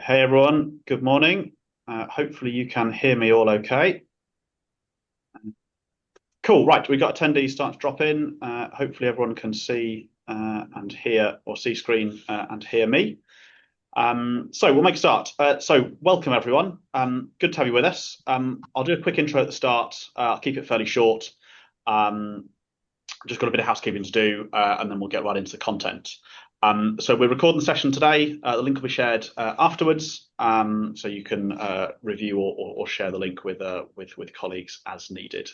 Hey everyone, good morning. Hopefully you can hear me all okay. Cool, right, we've got attendees starting to drop in. Hopefully everyone can see and hear or see screen and hear me. So we'll make a start. So welcome everyone. Good to have you with us. I'll do a quick intro at the start. I'll keep it fairly short. Um, just got a bit of housekeeping to do, and then we'll get right into the content. So we're recording the session today. The link will be shared afterwards, so you can review or share the link with colleagues as needed.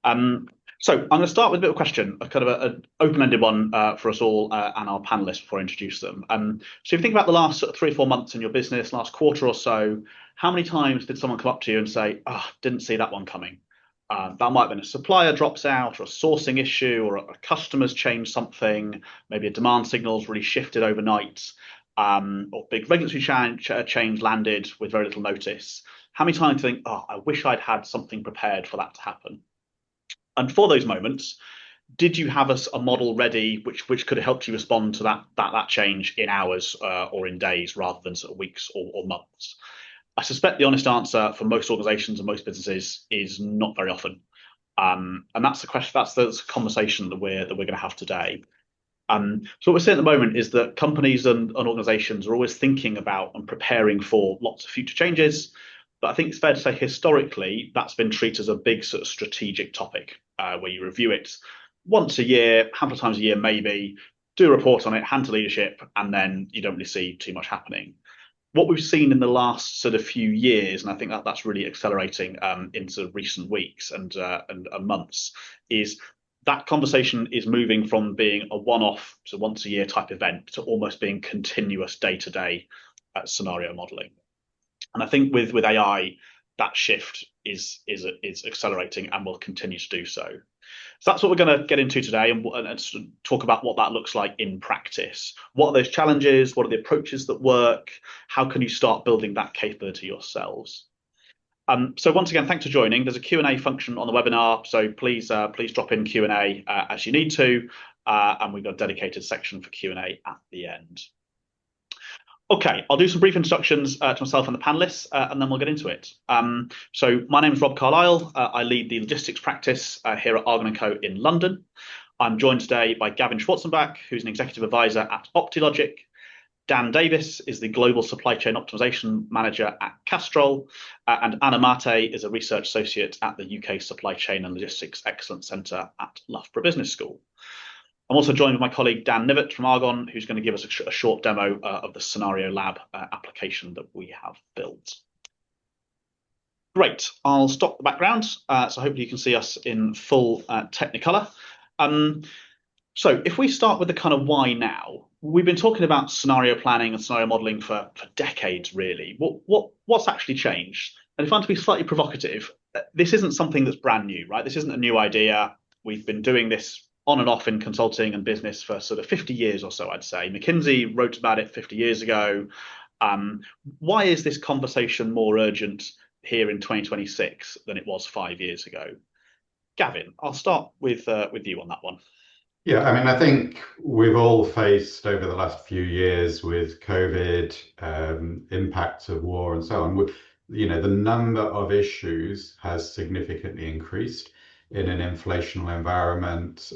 So I'm going to start with a bit of a question, a kind of an open-ended one for us all and our panelists before I introduce them. So if you think about the last sort of 3 or 4 months in your business, last quarter or so, how many times did someone come up to you and say, "Oh, didn't see that one coming"? That might have been a supplier drops out, or a sourcing issue, or a customer's changed something. Maybe a demand signal's really shifted overnight, or big regulatory change landed with very little notice. How many times do you think, "Oh, I wish I'd had something prepared for that to happen"? And for those moments, did you have a model ready which could have helped you respond to that change in hours or in days rather than sort of weeks or months? I suspect the honest answer for most organizations and most businesses is not very often. And that's the question. That's the conversation that we're going to have today. So what we're seeing at the moment is that companies and organizations are always thinking about and preparing for lots of future changes. But I think it's fair to say historically that's been treated as a big sort of strategic topic where you review it once a year, a handful of times a year, maybe do a report on it, hand to leadership, and then you don't really see too much happening. What we've seen in the last sort of few years, and I think that's really accelerating into recent weeks and months, is that conversation is moving from being a one-off, so once a year type event, to almost being continuous day-to-day scenario modeling. And I think with AI, that shift is accelerating and will continue to do so. So that's what we're going to get into today and sort of talk about what that looks like in practice. What are those challenges? What are the approaches that work? How can you start building that capability yourselves? So once again, thanks for joining. There's a Q&A function on the webinar, so please drop in Q&A as you need to, and we've got a dedicated section for Q&A at the end. Okay, I'll do some brief introductions to myself and the panelists, and then we'll get into it. So my name is Rob Carlisle. I lead the logistics practice here at Argon & Co in London. I'm joined today by Gavin Schwarzenbach, who's an executive advisor at OptiLogic. Dan Davis is the global supply chain optimization manager at Castrol, and Anna Mate is a research associate at the UK Supply Chain and Logistics Excellence Centre at Loughborough Business School. I'm also joined with my colleague Dan Nivett from Argon, who's going to give us a short demo of the Scenario Lab application that we have built. Great, I'll stop the background, so hopefully you can see us in full Technicolor. So if we start with the kind of why now, we've been talking about scenario planning and scenario modeling for decades, really. What's actually changed? And if I'm to be slightly provocative, this isn't something that's brand new, right? This isn't a new idea. We've been doing this on and off in consulting and business for sort of 50 years or so, I'd say. McKinsey wrote about it 50 years ago. Why is this conversation more urgent here in 2026 than it was 5 years ago? Gavin, I'll start with you on that one. Yeah, I mean, I think we've all faced over the last few years with COVID, impacts of war and so on. The number of issues has significantly increased in an inflationary environment,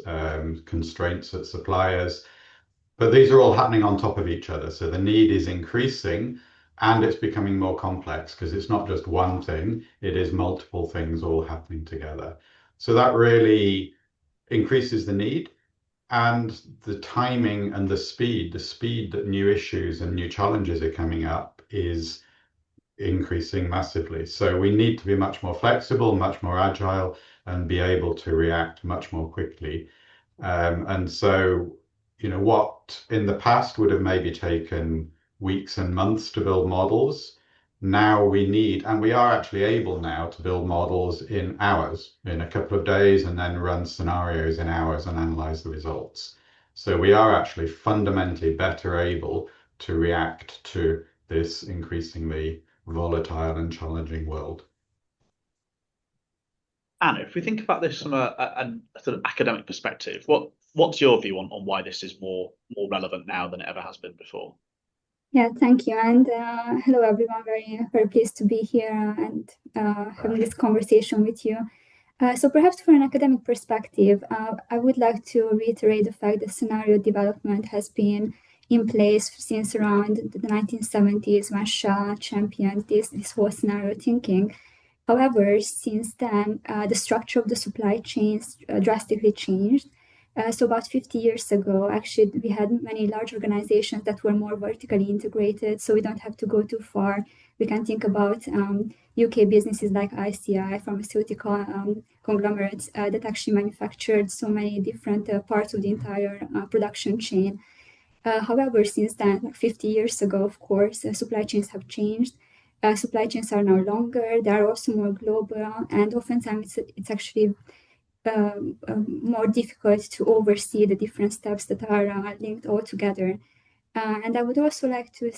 constraints at suppliers. But these are all happening on top of each other. So the need is increasing and it's becoming more complex because it's not just one thing, it is multiple things all happening together. So that really increases the need. And the timing and the speed that new issues and new challenges are coming up is increasing massively. So we need to be much more flexible, much more agile, and be able to react much more quickly. And so, what in the past would have maybe taken weeks and months to build models, now we need, and we are actually able now to build models in hours, in a couple of days, and then run scenarios in hours and analyze the results. So we are actually fundamentally better able to react to this increasingly volatile and challenging world. Anna, if we think about this from a sort of academic perspective, what's your view on why this is more relevant now than it ever has been before? Yeah, thank you. And hello, everyone. Very pleased to be here and having this conversation with you. So perhaps from an academic perspective, I would like to reiterate the fact that scenario development has been in place since around the 1970s when Shah championed this whole scenario thinking. However, since then, the structure of the supply chains drastically changed. So about 50 years ago, actually, we had many large organizations that were more vertically integrated. So we don't have to go too far. We can think about UK businesses like ICI, pharmaceutical conglomerates that actually manufactured so many different parts of the entire production chain. However, since then, like 50 years ago, of course, supply chains have changed. Supply chains are now longer, they are also more global, and oftentimes it's actually more difficult to oversee the different steps that are linked all together. And I would also like to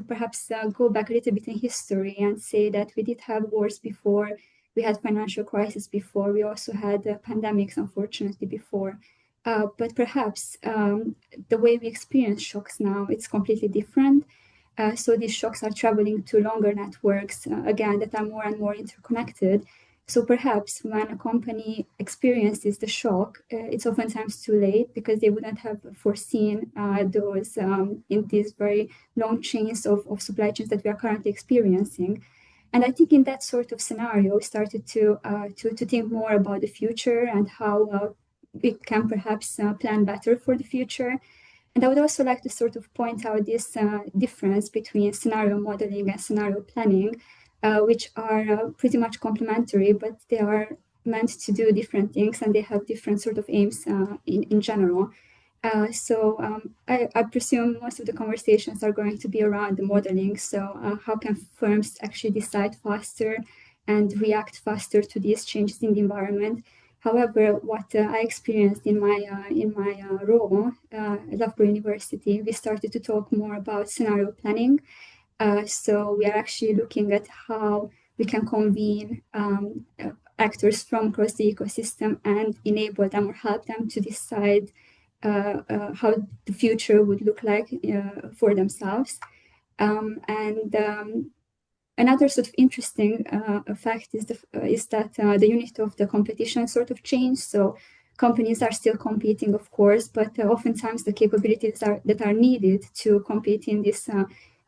perhaps go back a little bit in history and say that we did have wars before, we had financial crisis before, we also had pandemics, unfortunately, before. But perhaps the way we experience shocks now, it's completely different. So these shocks are traveling to longer networks, again, that are more and more interconnected. So perhaps when a company experiences the shock, it's oftentimes too late because they wouldn't have foreseen those in these very long chains of supply chains that we are currently experiencing. And I think in that sort of scenario, we started to think more about the future and how we can perhaps plan better for the future. And I would also like to sort of point out this difference between scenario modeling and scenario planning, which are pretty much complementary, but they are meant to do different things and they have different sort of aims in general. I presume most of the conversations are going to be around the modeling. So how can firms actually decide faster and react faster to these changes in the environment? However, what I experienced in my role at Loughborough University, we started to talk more about scenario planning. So we are actually looking at how we can convene actors from across the ecosystem and enable them or help them to decide how the future would look like for themselves. And Another sort of interesting fact is that the unit of the competition sort of changed. So companies are still competing, of course, but oftentimes the capabilities that are needed to compete in this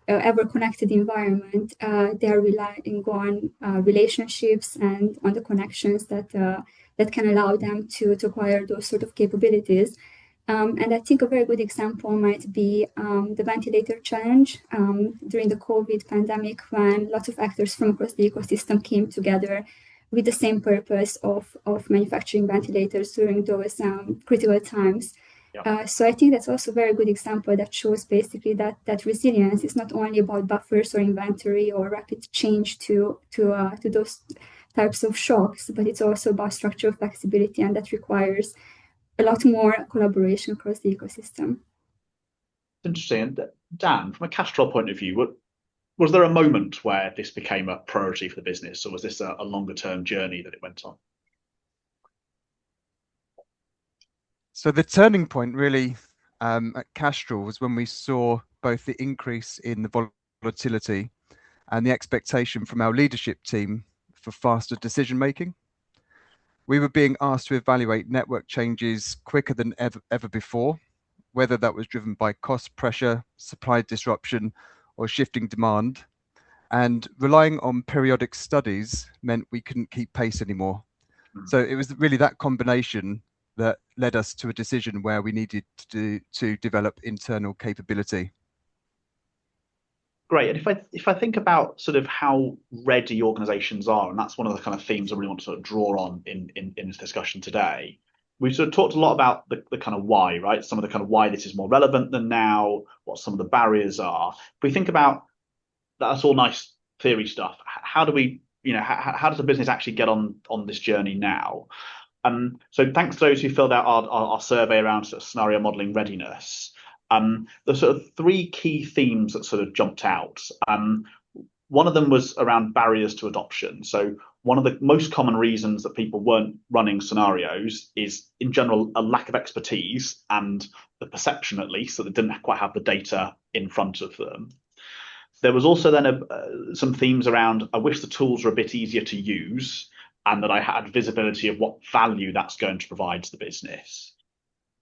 ever-connected environment, they are relying on relationships and on the connections that can allow them to acquire those sort of capabilities. And I think a very good example might be the ventilator challenge during the COVID pandemic, when lots of actors from across the ecosystem came together with the same purpose of manufacturing ventilators during those critical times. So I think that's also a very good example that shows basically that resilience is not only about buffers or inventory or rapid change to those types of shocks, but it's also about structural flexibility, and that requires a lot more collaboration across the ecosystem. Interesting. And Dan, from a Castrol point of view, was there a moment where this became a priority for the business, or was this a longer term journey that it went on? So the turning point really at Castrol was when we saw both the increase in the volatility and the expectation from our leadership team for faster decision making. We were being asked to evaluate network changes quicker than ever before, whether that was driven by cost pressure, supply disruption, or shifting demand. And relying on periodic studies meant we couldn't keep pace anymore. So it was really that combination that led us to a decision where we needed to develop internal capability. Great. And if I think about sort of how ready organizations are, and that's one of the kind of themes I really want to sort of draw on in this discussion today. We've sort of talked a lot about the kind of why, right? Some of the kind of why this is more relevant than now, what some of the barriers are. If we think about that's all nice theory stuff. How do we, how does a business actually get on this journey now? So thanks to those who filled out our survey around sort of scenario modeling readiness. There's sort of three key themes that sort of jumped out. One of them was around barriers to adoption. So one of the most common reasons that people weren't running scenarios is, in general, a lack of expertise and the perception, at least, that they didn't quite have the data in front of them. There was also then some themes around, I wish the tools were a bit easier to use and that I had visibility of what value that's going to provide to the business.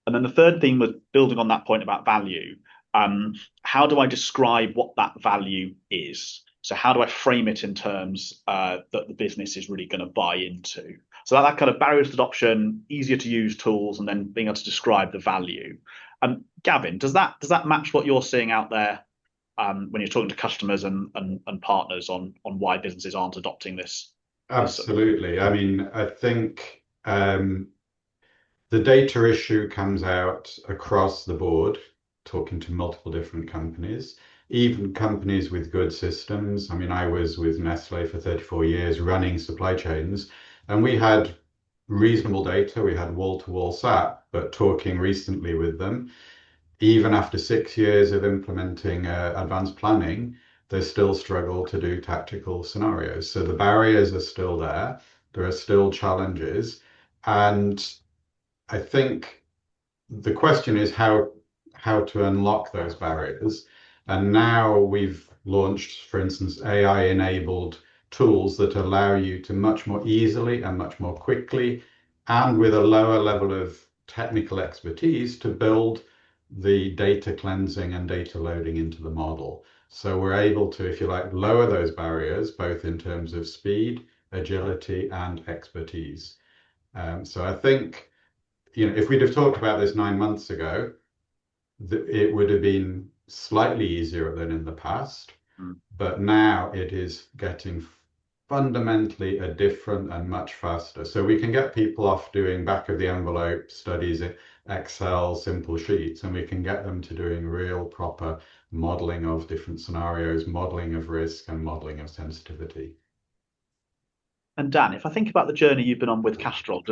And then the third theme was building on that point about value. How do I describe what that value is? So how do I frame it in terms that the business is really going to buy into? So that kind of barriers to adoption, easier to use tools, and then being able to describe the value. Gavin, does that match what you're seeing out there when you're talking to customers and partners on why businesses aren't adopting this? Absolutely. I mean, I think the data issue comes out across the board, talking to multiple different companies, even companies with good systems. I mean, I was with Nestle for 34 years running supply chains, and we had reasonable data. We had wall-to-wall SAP, but talking recently with them, even after 6 years of implementing advanced planning, they still struggle to do tactical scenarios. So the barriers are still there. There are still challenges. And I think the question is how to unlock those barriers. And now we've launched, for instance, AI-enabled tools that allow you to much more easily and much more quickly, and with a lower level of technical expertise, to build the data cleansing and data loading into the model. So we're able to, if you like, lower those barriers, both in terms of speed, agility, and expertise. So I think, if we'd have talked about this 9 months ago, it would have been slightly easier than in the past. But now it is getting fundamentally a different and much faster. So we can get people off doing back of the envelope studies, Excel, simple sheets, and we can get them to doing real proper modeling of different scenarios, modeling of risk, and modeling of sensitivity. And Dan, if I think about the journey you've been on with Castrol,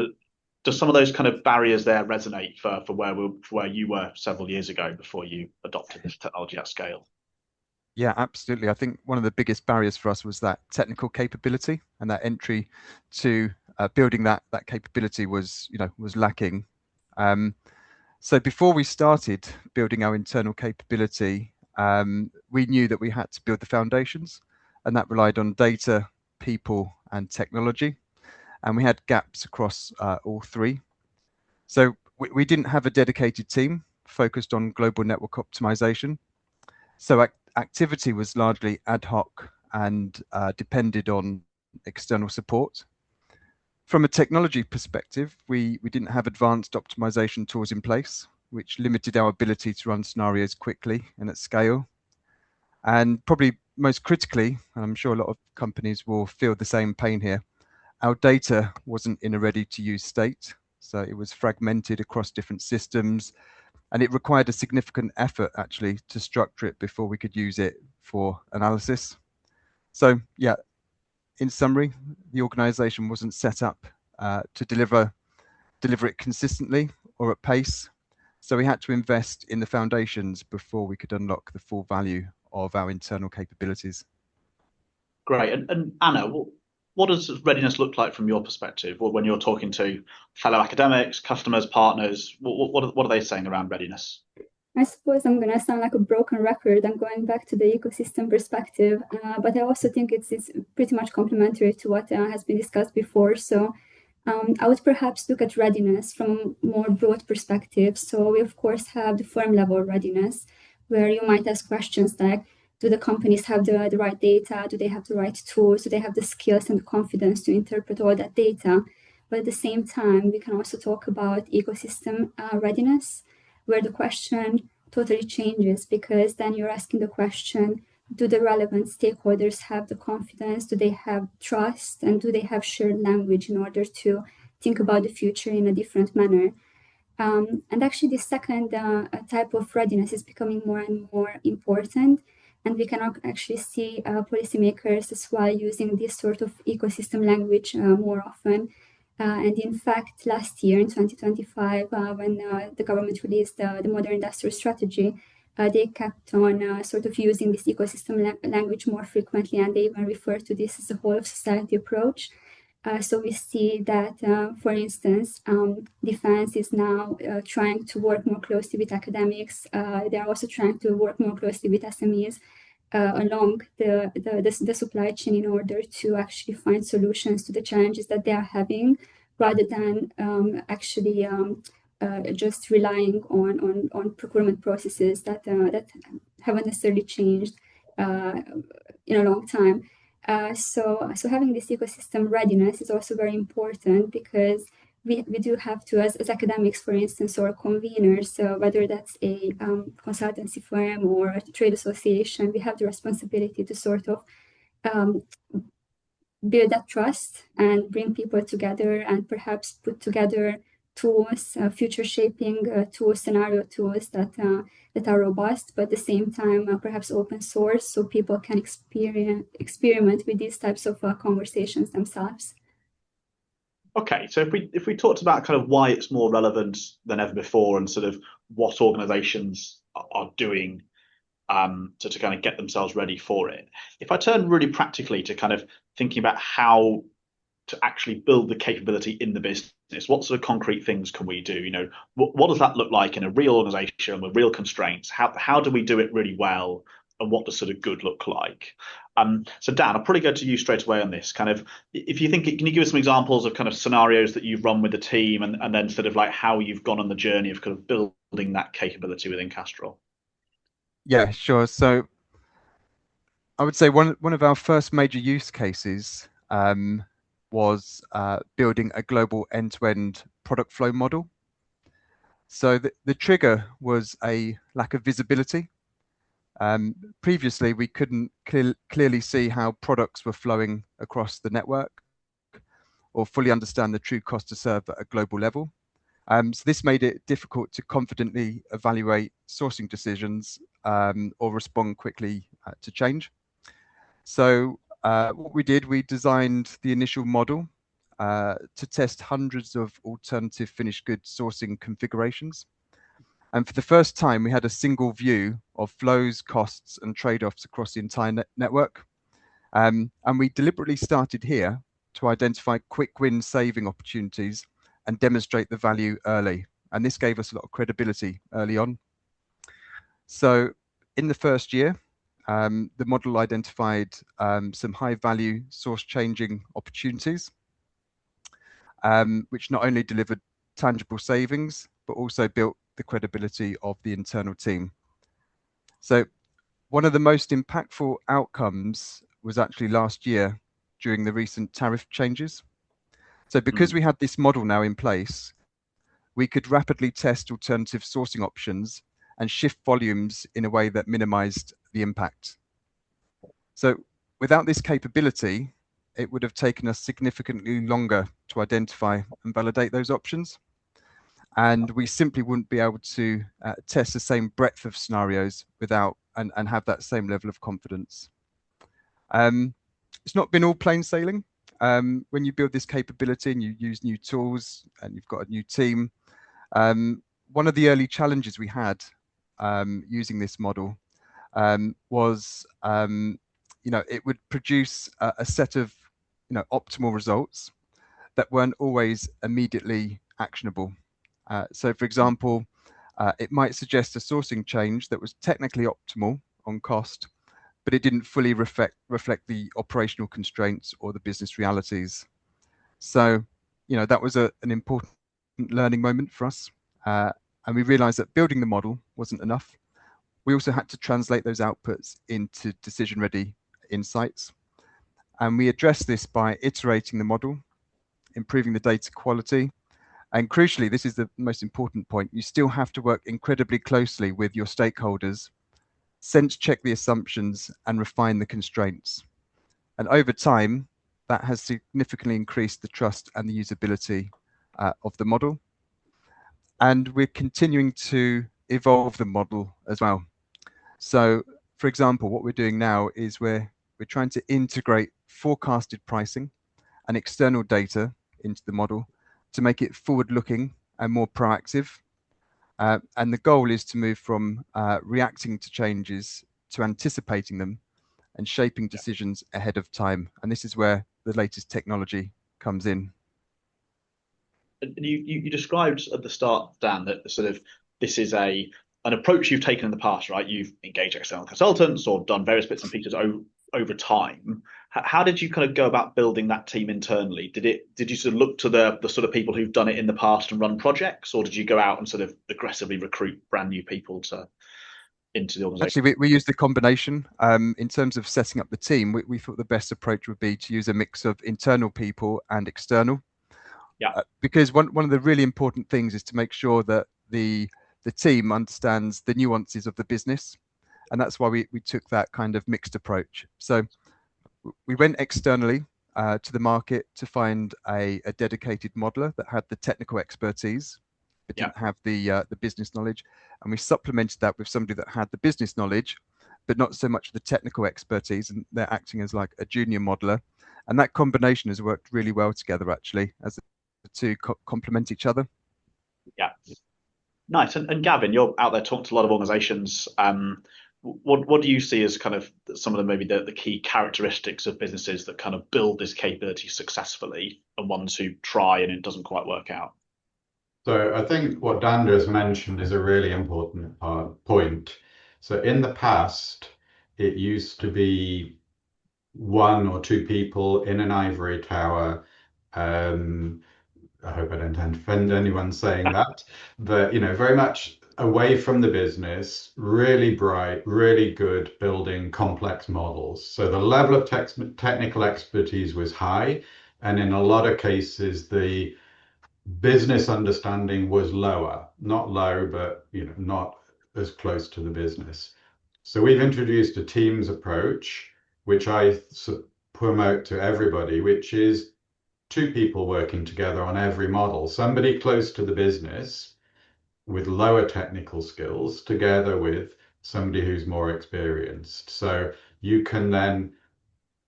does some of those kind of barriers there resonate for where you were several years ago before you adopted this technology at scale? Yeah, absolutely. I think one of the biggest barriers for us was that technical capability, and that entry to building that capability was lacking. So before we started building our internal capability, we knew that we had to build the foundations, and that relied on data, people, and technology. And we had gaps across all three. So we didn't have a dedicated team focused on global network optimization. So activity was largely ad hoc and depended on external support. From a technology perspective, we didn't have advanced optimization tools in place, which limited our ability to run scenarios quickly and at scale. And probably most critically, and I'm sure a lot of companies will feel the same pain here, our data wasn't in a ready-to-use state. So it was fragmented across different systems, and it required a significant effort actually to structure it before we could use it for analysis. So yeah, in summary, the organization wasn't set up to deliver it consistently or at pace. So we had to invest in the foundations before we could unlock the full value of our internal capabilities. Great. And Anna, what does readiness look like from your perspective? Or when you're talking to fellow academics, customers, partners, what are they saying around readiness? I suppose I'm going to sound like a broken record. I'm going back to the ecosystem perspective, but I also think it's pretty much complementary to what has been discussed before. So I would perhaps look at readiness from a more broad perspective. So we, of course, have the firm level readiness, where you might ask questions like, do the companies have the right data? Do they have the right tools? Do they have the skills and the confidence to interpret all that data? But at the same time, we can also talk about ecosystem readiness, where the question totally changes, because then you're asking the question, do the relevant stakeholders have the confidence? Do they have trust? And do they have shared language in order to think about the future in a different manner? And actually, the second type of readiness is becoming more and more important. And we can actually see policymakers as well using this sort of ecosystem language more often. And in fact, last year in 2025, when the government released the Modern Industrial Strategy, they kept on sort of using this ecosystem language more frequently, and they even refer to this as a whole of society approach. So we see that, for instance, defense is now trying to work more closely with academics. They're also trying to work more closely with SMEs. along the supply chain in order to actually find solutions to the challenges that they are having, rather than actually just relying on procurement processes that haven't necessarily changed in a long time. So having this ecosystem readiness is also very important, because we do have to, as academics, for instance, or conveners, whether that's a consultancy firm or a trade association, we have the responsibility to sort of build that trust and bring people together, and perhaps put together tools, future shaping tools, scenario tools that are robust, but at the same time perhaps open source, so people can experiment with these types of conversations themselves. Okay, so if we talked about kind of why it's more relevant than ever before, and sort of what organizations are doing to kind of get themselves ready for it. If I turn really practically to kind of thinking about how to actually build the capability in the business, what sort of concrete things can we do? You know, what does that look like in a real organization with real constraints? How do we do it really well? And what does sort of good look like? So Dan, I'll probably go to you straight away on this. Kind of, if you think, can you give us some examples of kind of scenarios that you've run with the team, and then sort of like how you've gone on the journey of kind of building that capability within Castrol? Yeah, sure. So I would say one of our first major use cases was building a global end-to-end product flow model. So the trigger was a lack of visibility. Previously, we couldn't clearly see how products were flowing across the network, or fully understand the true cost to serve at a global level. So this made it difficult to confidently evaluate sourcing decisions or respond quickly to change. So what we did, we designed the initial model to test hundreds of alternative finished goods sourcing configurations. And for the first time, we had a single view of flows, costs, and trade-offs across the entire network. And we deliberately started here to identify quick win saving opportunities and demonstrate the value early. And this gave us a lot of credibility early on. So in the first year, the model identified some high value source changing opportunities, which not only delivered tangible savings, but also built the credibility of the internal team. So one of the most impactful outcomes was actually last year during the recent tariff changes. So because we had this model now in place, we could rapidly test alternative sourcing options and shift volumes in a way that minimized the impact. So without this capability, it would have taken us significantly longer to identify and validate those options. And we simply wouldn't be able to test the same breadth of scenarios without and have that same level of confidence. It's not been all plain sailing. When you build this capability and you use new tools and you've got a new team, one of the early challenges we had using this model was, it would produce a set of, optimal results that weren't always immediately actionable. So, for example, it might suggest a sourcing change that was technically optimal on cost, but it didn't fully reflect the operational constraints or the business realities. So, that was an important learning moment for us. And we realized that building the model wasn't enough. We also had to translate those outputs into decision-ready insights. And we addressed this by iterating the model, improving the data quality. And crucially, this is the most important point, you still have to work incredibly closely with your stakeholders, sense check the assumptions and refine the constraints. And over time, that has significantly increased the trust and the usability of the model. And we're continuing to evolve the model as well. So, for example, what we're doing now is we're trying to integrate forecasted pricing and external data into the model to make it forward-looking and more proactive. And the goal is to move from reacting to changes to anticipating them and shaping decisions ahead of time. And this is where the latest technology comes in. You described at the start, Dan, that sort of this is a an approach you've taken in the past, right? You've engaged external consultants or done various bits and pieces over time. How did you kind of go about building that team internally? Did you sort of look to the sort of people who've done it in the past and run projects, or did you go out and sort of aggressively recruit brand new people into the organization? Actually, we used a combination. In terms of setting up the team, we thought the best approach would be to use a mix of internal people and external. Yeah. Because one of the really important things is to make sure that the team understands the nuances of the business, and that's why we took that kind of mixed approach. So we went externally to the market to find a dedicated modeler that had the technical expertise but didn't have the business knowledge, and we supplemented that with somebody that had the business knowledge but not so much the technical expertise, and they're acting as like a junior modeler. And that combination has worked really well together, actually, as the two complement each other. Yeah. Nice. And Gavin, you're out there talking to a lot of organizations. What do you see as kind of some of the key characteristics of businesses that kind of build this capability successfully and ones who try and it doesn't quite work out? So I think what Dan has mentioned is a really important point. So in the past, it used to be one or two people in an ivory tower. I hope I don't offend anyone saying that, but very much away from the business, really bright, really good building complex models. So the level of technical expertise was high, and in a lot of cases, the business understanding was lower, not low, but not as close to the business. So we've introduced a teams approach, which I promote to everybody, which is two people working together on every model, somebody close to the business with lower technical skills together with somebody who's more experienced. So you can then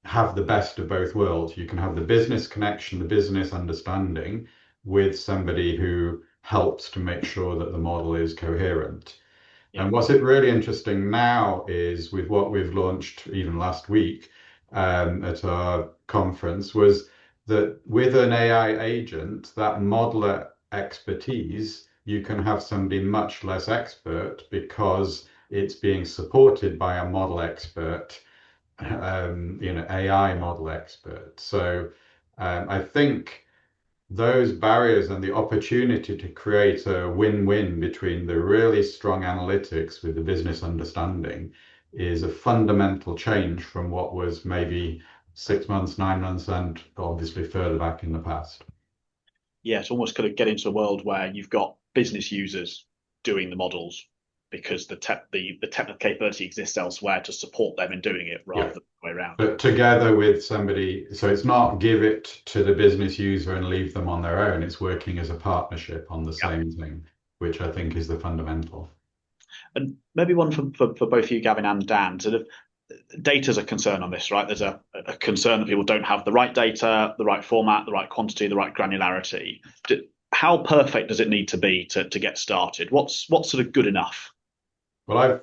have the best of both worlds. You can have the business connection, the business understanding with somebody who helps to make sure that the model is coherent. Yeah. And what's really interesting now is with what we've launched even last week at our conference was that with an AI agent, that modeler expertise, you can have somebody much less expert because it's being supported by a model expert, AI model expert. So I think those barriers and the opportunity to create a win-win between the really strong analytics with the business understanding is a fundamental change from what was maybe 6 months, 9 months, and obviously further back in the past. Yeah, it's almost kind of get into a world where you've got business users doing the models because the technical capability exists elsewhere to support them in doing it rather than the way around. But together with somebody, so it's not give it to the business user and leave them on their own. It's working as a partnership on the same thing, which I think is the fundamental. And maybe one for both you, Gavin and Dan, sort of data's a concern on this, right? There's a concern that people don't have the right data, the right format, the right quantity, the right granularity. How perfect does it need to be to get started? What's sort of good enough? Well, I've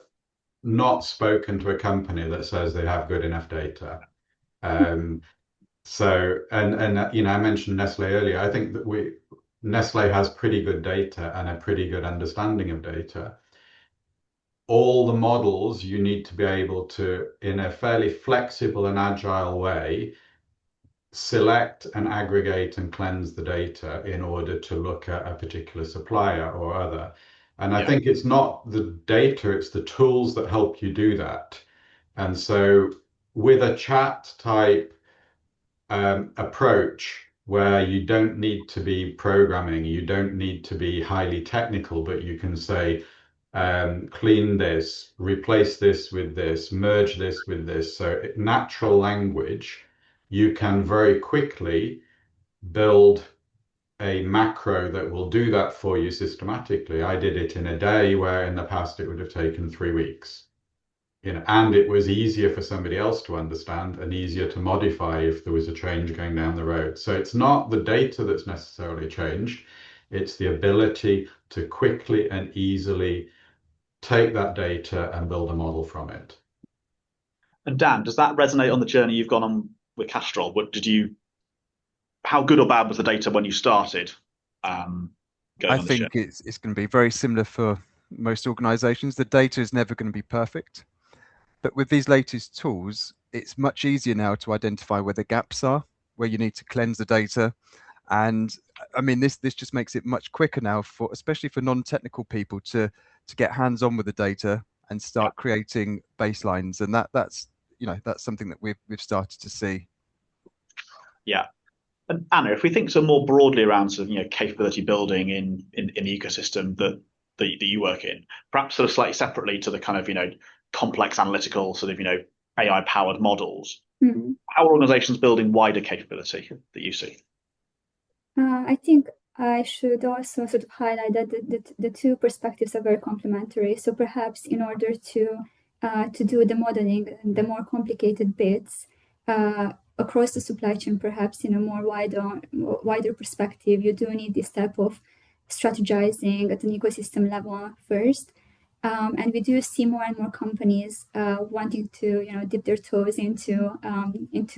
not spoken to a company that says they have good enough data. So, and I mentioned Nestle earlier. I think that Nestle has pretty good data and a pretty good understanding of data. All the models you need to be able to, in a fairly flexible and agile way, select and aggregate and cleanse the data in order to look at a particular supplier or other. And I think it's not the data, it's the tools that help you do that. And so with a chat type approach where you don't need to be programming, you don't need to be highly technical, but you can say, clean this, replace this with this, merge this with this. So natural language, you can very quickly build a macro that will do that for you systematically. I did it in a day where in the past it would have taken 3 weeks. And it was easier for somebody else to understand and easier to modify if there was a change going down the road. So it's not the data that's necessarily changed, it's the ability to quickly and easily take that data and build a model from it. And Dan, does that resonate on the journey you've gone on with Castrol? How good or bad was the data when you started? I think it's going to be very similar for most organizations. The data is never going to be perfect. But with these latest tools, it's much easier now to identify where the gaps are, where you need to cleanse the data. And I mean, this just makes it much quicker now, for especially for non-technical people to get hands-on with the data and start creating baselines. And that's that's something that we've started to see. Yeah. And Anna, if we think so more broadly around sort of capability building in the ecosystem that you work in, perhaps sort of slightly separately to the kind of complex analytical sort of AI powered models, how are organizations building wider capability that you see? I think I should also sort of highlight that the two perspectives are very complementary. So perhaps in order to do the modeling, the more complicated bits across the supply chain, perhaps in a more wider perspective, you do need this type of strategizing at an ecosystem level first. And we do see more and more companies wanting to dip their toes into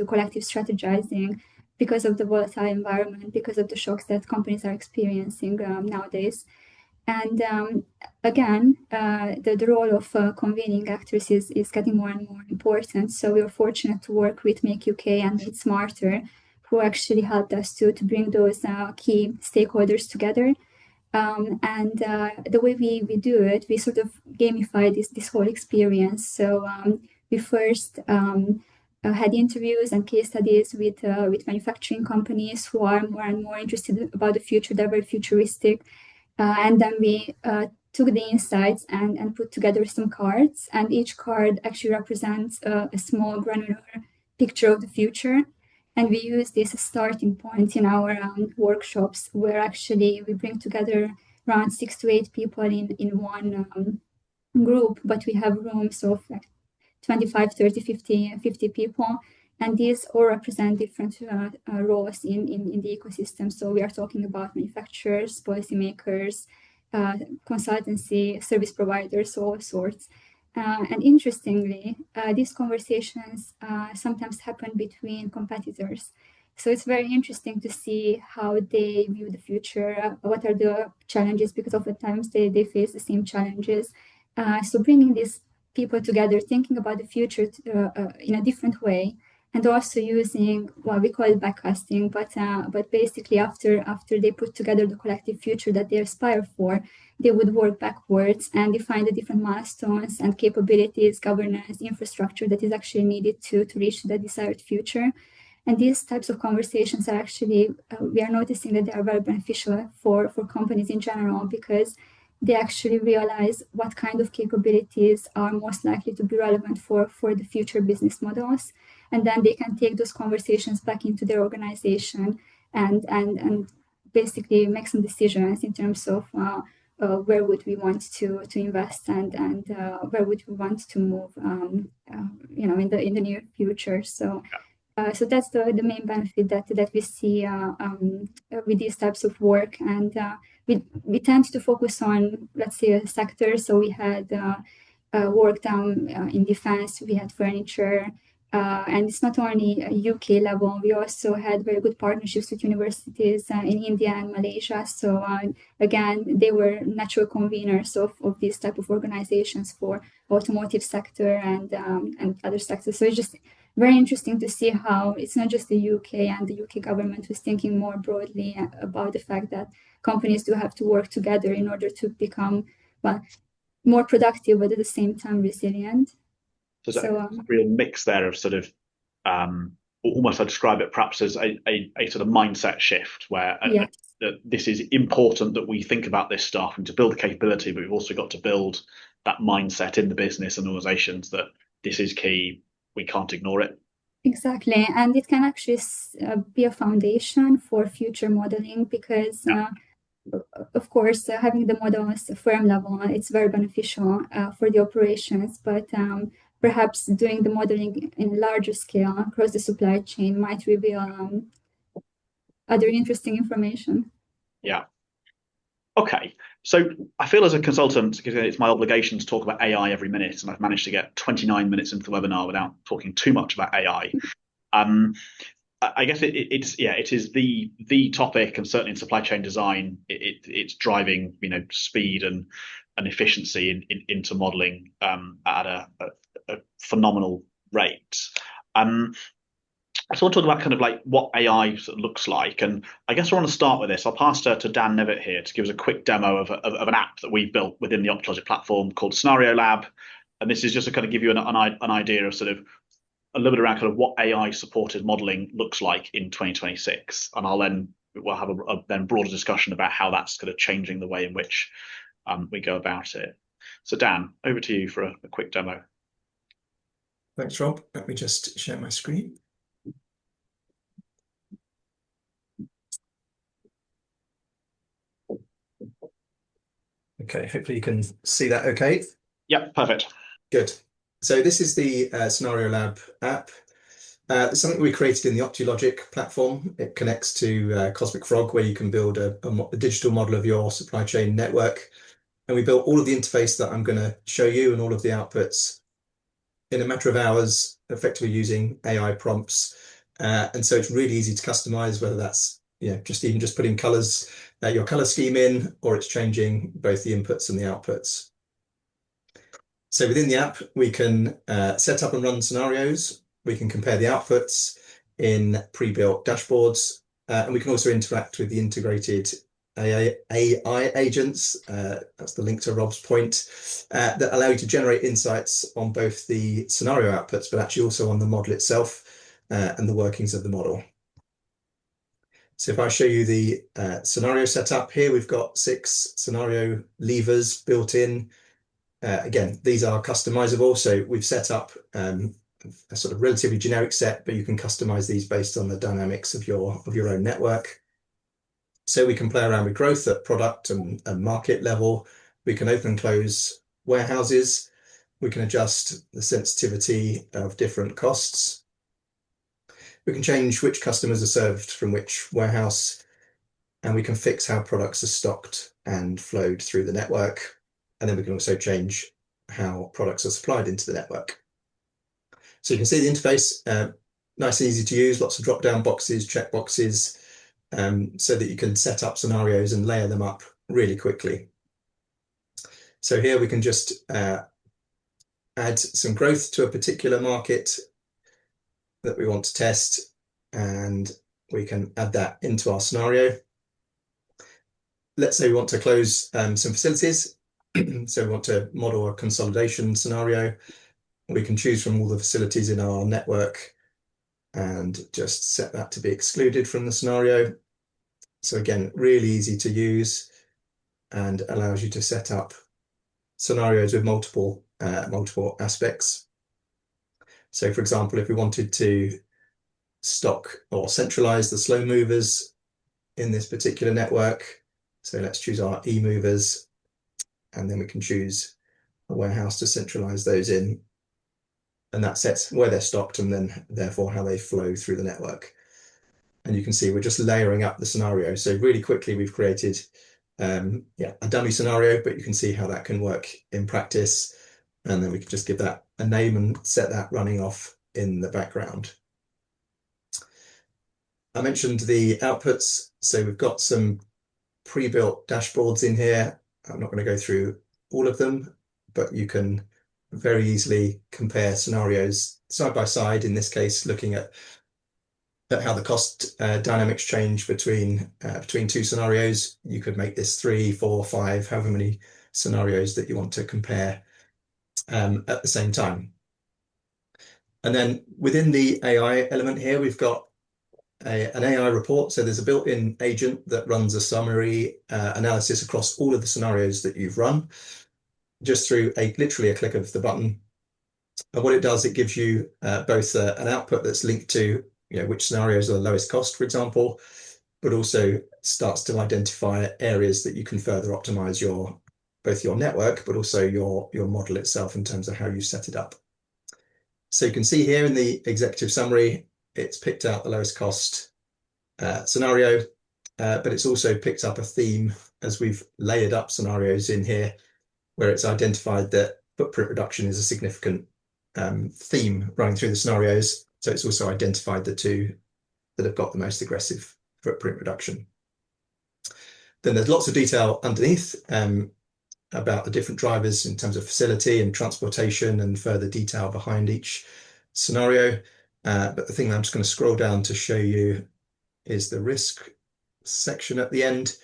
collective strategizing because of the volatile environment, because of the shocks that companies are experiencing nowadays. And again, the role of convening actors is getting more and more important. So we are fortunate to work with Make UK and Make Smarter, who actually helped us to bring those key stakeholders together. And the way we do it, we sort of gamify this whole experience. So we first had interviews and case studies with manufacturing companies who are more and more interested about the future. They're very futuristic, and then we took the insights and put together some cards. And each card actually represents a small granular picture of the future. And we use this as starting point in our workshops, where actually we bring together around 6 to 8 people in one group, but we have rooms of like 25, 30, 50 people. And these all represent different roles in the ecosystem. So we are talking about manufacturers, policymakers, consultancy, service providers, all sorts. And interestingly, these conversations sometimes happen between competitors. So it's very interesting to see how they view the future, what are the challenges, because oftentimes they face the same challenges. So bringing these people together, thinking about the future in a different way, and also using what we call it backcasting, but basically after they put together the collective future that they aspire for, they would work backwards and define the different milestones and capabilities, governance, infrastructure that is actually needed to reach the desired future. And these types of conversations are actually, we are noticing that they are very beneficial for companies in general, because they actually realize what kind of capabilities are most likely to be relevant for the future business models. And then they can take those conversations back into their organization and basically make some decisions in terms of where would we want to invest and where would we want to move, in the near future. So that's the main benefit that we see with these types of work. And we tend to focus on, let's say, a sector. So we had work down in defense, we had furniture, and it's not only a UK level. We also had very good partnerships with universities in India and Malaysia. So again, they were natural conveners of these type of organizations for automotive sector and other sectors. So it's just very interesting to see how it's not just the UK, and the UK government was thinking more broadly about the fact that companies do have to work together in order to become, well, more productive, but at the same time resilient. So a real mix there of sort of almost, I describe it perhaps as a sort of mindset shift, where that this is important that we think about this stuff and to build the capability, but we've also got to build that mindset in the business and organizations that this is key. We can't ignore it. Exactly. And it can actually be a foundation for future modeling, because of course, having the models firm level, it's very beneficial for the operations, but perhaps doing the modeling in a larger scale across the supply chain might reveal other interesting information. Yeah. Okay. So I feel as a consultant, because it's my obligation to talk about AI every minute, and I've managed to get 29 minutes into the webinar without talking too much about AI. I guess it is the topic, and certainly in supply chain design, it's driving speed and and efficiency into modeling at a phenomenal rate. So I want to talk about kind of like what AI sort of looks like, and I guess I want to start with this. I'll pass to Dan Nevitt here to give us a quick demo of an app that we've built within the Optologic platform called Scenario Lab, and this is just to kind of give you an idea of sort of a little bit around kind of what AI supported modeling looks like in 2026, and we'll have a then broader discussion about how that's kind of changing the way in which we go about it. So Dan, over to you for a quick demo. Thanks, Rob. Let me just share my screen. Okay, hopefully you can see that okay. Yep, perfect. Good. So this is the Scenario Lab app. It's something we created in the Optologic platform. It connects to Cosmic Frog, where you can build a digital model of your supply chain network. And we built all of the interface that I'm going to show you and all of the outputs in a matter of hours, effectively using AI prompts. And so it's really easy to customize, whether that's just putting colors, your color scheme in, or it's changing both the inputs and the outputs. So within the app, we can set up and run scenarios. We can compare the outputs in pre-built dashboards, and we can also interact with the integrated AI agents. That's the link to Rob's point, that allow you to generate insights on both the scenario outputs, but actually also on the model itself and the workings of the model. So if I show you the scenario setup here, we've got 6 scenario levers built in. Again, these are customizable, so we've set up a sort of relatively generic set, but you can customize these based on the dynamics of your own network. So we can play around with growth at product and market level. We can open and close warehouses. We can adjust the sensitivity of different costs. We can change which customers are served from which warehouse, and we can fix how products are stocked and flowed through the network. And then we can also change how products are supplied into the network. So you can see the interface, nice and easy to use, lots of drop-down boxes, check boxes, so that you can set up scenarios and layer them up really quickly. So here we can just add some growth to a particular market that we want to test, and we can add that into our scenario. Let's say we want to close some facilities. So we want to model a consolidation scenario. We can choose from all the facilities in our network and just set that to be excluded from the scenario. So again, really easy to use and allows you to set up scenarios with multiple aspects. So for example, if we wanted to stock or centralize the slow movers in this particular network, so let's choose our e-movers, and then we can choose a warehouse to centralize those in. And that sets where they're stocked and then therefore how they flow through the network. And you can see we're just layering up the scenario. So really quickly we've created a dummy scenario, but you can see how that can work in practice. And then we can just give that a name and set that running off in the background. I mentioned the outputs. So we've got some pre-built dashboards in here. I'm not going to go through all of them, but you can very easily compare scenarios side by side, in this case, looking at how the cost dynamics change between 2 scenarios. You could make this 3, 4, 5, however many scenarios that you want to compare at the same time. And then within the AI element here, we've got an AI report. So there's a built-in agent that runs a summary analysis across all of the scenarios that you've run, just through literally a click of the button. And what it does, it gives you both an output that's linked to which scenarios are the lowest cost, for example, but also starts to identify areas that you can further optimize both your network, but also your model itself in terms of how you set it up. So you can see here in the executive summary, it's picked out the lowest cost scenario, but it's also picked up a theme as we've layered up scenarios in here, where it's identified that footprint reduction is a significant theme running through the scenarios. So it's also identified the 2 that have got the most aggressive footprint reduction. Then there's lots of detail underneath. about the different drivers in terms of facility and transportation and further detail behind each scenario. But the thing that I'm just going to scroll down to show you is the risk section at the end.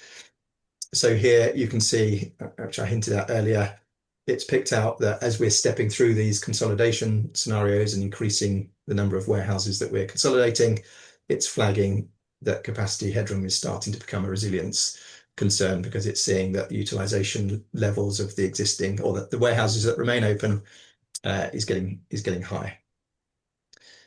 So here you can see, which I hinted at earlier, it's picked out that as we're stepping through these consolidation scenarios and increasing the number of warehouses that we're consolidating, it's flagging that capacity headroom is starting to become a resilience concern, because it's seeing that the utilization levels of the existing, or that the warehouses that remain open, is getting high.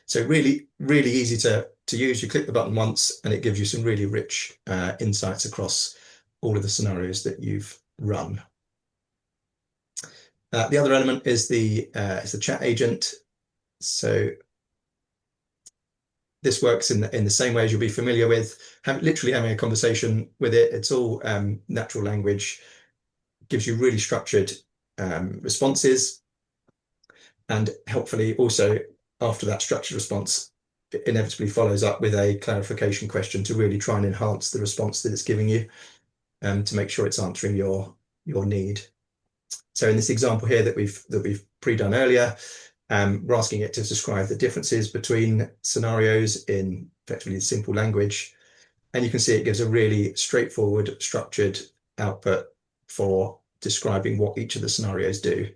So really easy to use. You click the button once and it gives you some really rich insights across all of the scenarios that you've run. The other element is the chat agent. So this works in the same way as you'll be familiar with, literally having a conversation with it. It's all natural language, gives you really structured responses, and helpfully also after that structured response, it inevitably follows up with a clarification question to really try and enhance the response that it's giving you, to make sure it's answering your need. So in this example here that we've pre-done earlier, we're asking it to describe the differences between scenarios in effectively simple language. And you can see it gives a really straightforward, structured output for describing what each of the scenarios do.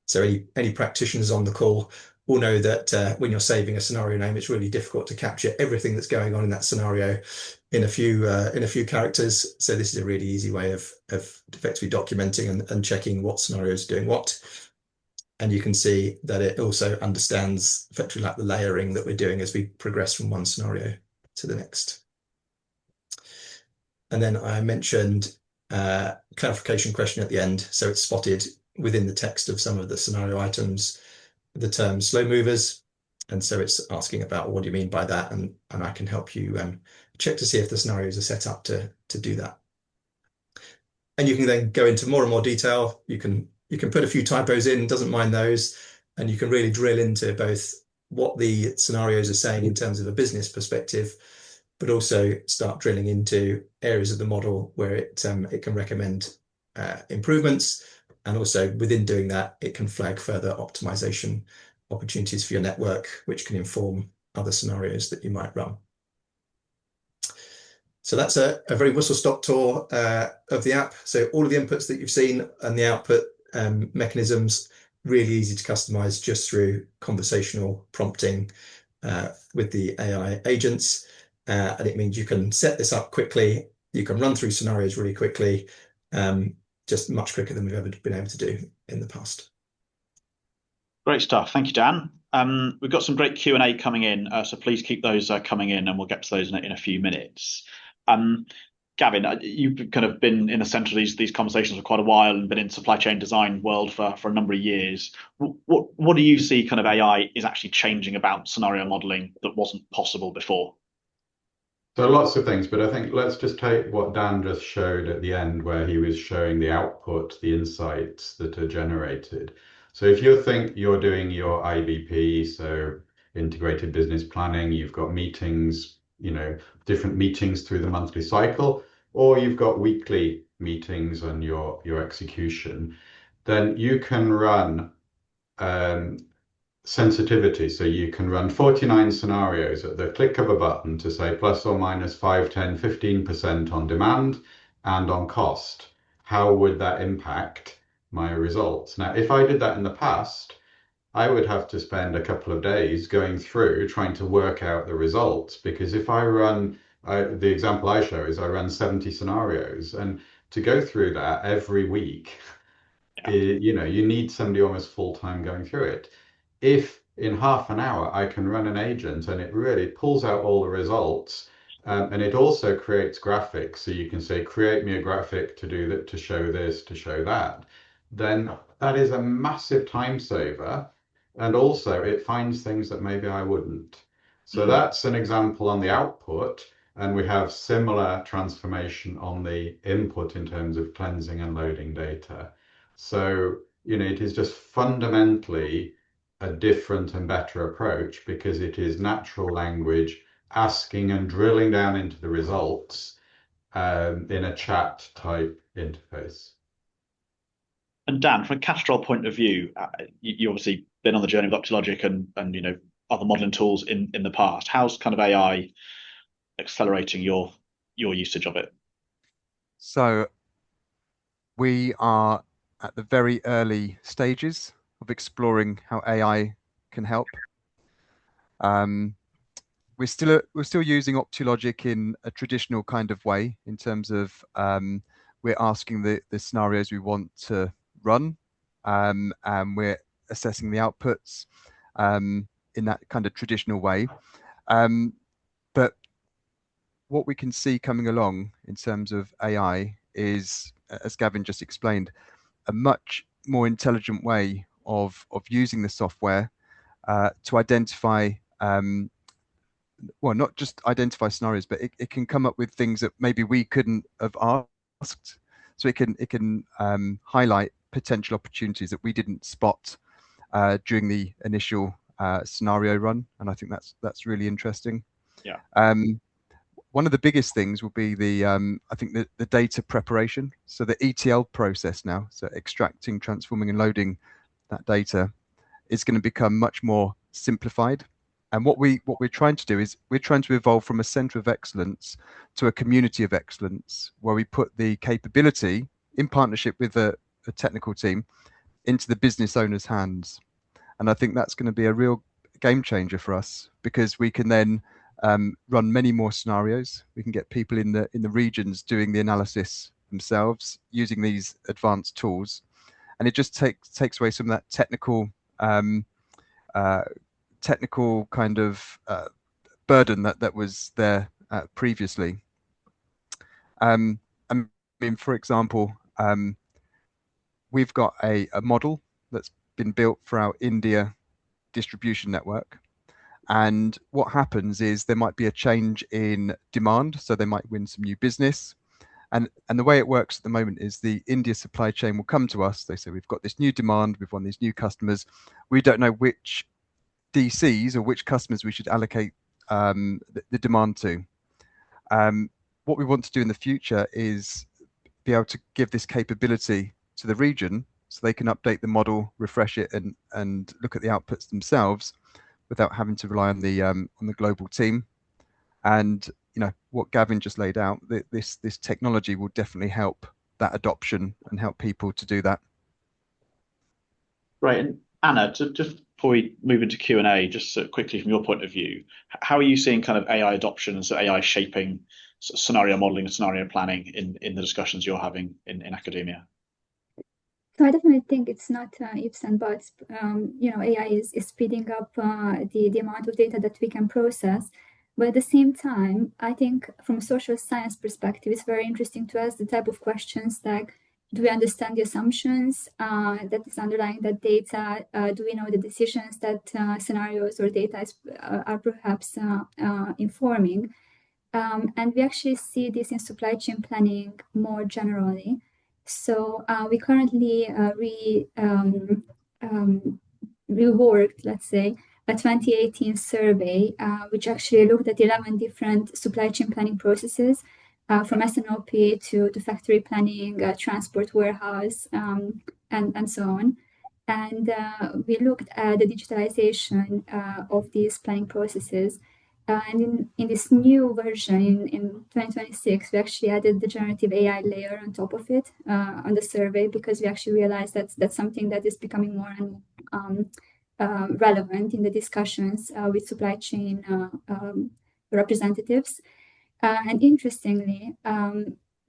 So any practitioners on the call will know that when you're saving a scenario name, it's really difficult to capture everything that's going on in that scenario in a few characters. So this is a really easy way of effectively documenting and checking what scenario is doing what. And you can see that it also understands effectively like the layering that we're doing as we progress from one scenario to the next. And then I mentioned clarification question at the end. So it's spotted within the text of some of the scenario items the term slow movers. And so it's asking about what do you mean by that? And I can help you check to see if the scenarios are set up to do that. And you can then go into more and more detail. You can put a few typos in, doesn't mind those. And you can really drill into both what the scenarios are saying in terms of a business perspective, but also start drilling into areas of the model where it can recommend improvements. And also within doing that, it can flag further optimization opportunities for your network, which can inform other scenarios that you might run. So that's a very whistle-stop tour of the app. So all of the inputs that you've seen and the output mechanisms, really easy to customize just through conversational prompting with the AI agents. And it means you can set this up quickly. You can run through scenarios really quickly, just much quicker than we've ever been able to do in the past. Great stuff. Thank you, Dan. We've got some great Q&A coming in, so please keep those coming in, and we'll get to those in a few minutes. Gavin, you've kind of been in the centre of these conversations for quite a while and been in supply chain design world for a number of years. What do you see kind of AI is actually changing about scenario modelling that wasn't possible before? So lots of things, but I think let's just take what Dan just showed at the end, where he was showing the output, the insights that are generated. So if you think you're doing your IBP, so integrated business planning, you've got meetings, different meetings through the monthly cycle, or you've got weekly meetings on your execution, then you can run sensitivity. So you can run 49 scenarios at the click of a button to say plus or minus 5, 10, 15% on demand and on cost. How would that impact my results? Now, if I did that in the past, I would have to spend a couple of days going through trying to work out the results, because if I run, the example I show is I run 70 scenarios, and to go through that every week, you need somebody almost full-time going through it. If in half an hour I can run an agent and it really pulls out all the results, and it also creates graphics, so you can say, create me a graphic to do that, to show this, to show that, then that is a massive time saver. And also it finds things that maybe I wouldn't. So that's an example on the output. And we have similar transformation on the input in terms of cleansing and loading data. So, it is just fundamentally a different and better approach, because it is natural language asking and drilling down into the results in a chat type interface. And Dan, from a Castrol point of view, you obviously been on the journey with Optilogic and other modeling tools in the past. How's kind of AI accelerating your usage of it? So we are at the very early stages of exploring how AI can help. We're still using Optilogic in a traditional kind of way in terms of we're asking the scenarios we want to run, and we're assessing the outputs in that kind of traditional way. But what we can see coming along in terms of AI is, as Gavin just explained, a much more intelligent way of using the software to identify well, not just identify scenarios, but it can come up with things that maybe we couldn't have asked. So it can highlight potential opportunities that we didn't spot during the initial scenario run, and I think that's really interesting. Yeah. One of the biggest things will be the I think the data preparation. So the ETL process now, so extracting, transforming, and loading that data, is going to become much more simplified. And what we're trying to do is we're trying to evolve from a center of excellence to a community of excellence, where we put the capability in partnership with a technical team into the business owner's hands. And I think that's going to be a real game changer for us, because we can then run many more scenarios. We can get people in the regions doing the analysis themselves using these advanced tools, and it just takes away some of that technical kind of burden that was there previously. I mean, for example, we've got a model that's been built for our India distribution network. And what happens is there might be a change in demand, so they might win some new business. And the way it works at the moment is the India supply chain will come to us. They say, we've got this new demand, we've won these new customers. We don't know which DCs or which customers we should allocate the demand to. What we want to do in the future is be able to give this capability to the region so they can update the model, refresh it, and look at the outputs themselves without having to rely on the global team. And what Gavin just laid out, this technology will definitely help that adoption and help people to do that. Right. And Anna, just before we move into Q&A, just quickly from your point of view, how are you seeing kind of AI adoption and so AI shaping scenario modeling and scenario planning in the discussions you're having in academia? So I definitely think it's not ifs and buts. AI is speeding up the amount of data that we can process. But at the same time, I think from a social science perspective, it's very interesting to ask the type of questions like, do we understand the assumptions that is underlying that data? Do we know the decisions that scenarios or data are perhaps informing? And we actually see this in supply chain planning more generally. So we currently reworked, let's say, a 2018 survey, which actually looked at 11 different supply chain planning processes, from S&OP to factory planning, transport, warehouse, and so on. And we looked at the digitalization of these planning processes. And in this new version, in 2026, we actually added the generative AI layer on top of it on the survey, because we actually realized that's something that is becoming more and more relevant in the discussions with supply chain representatives. And interestingly,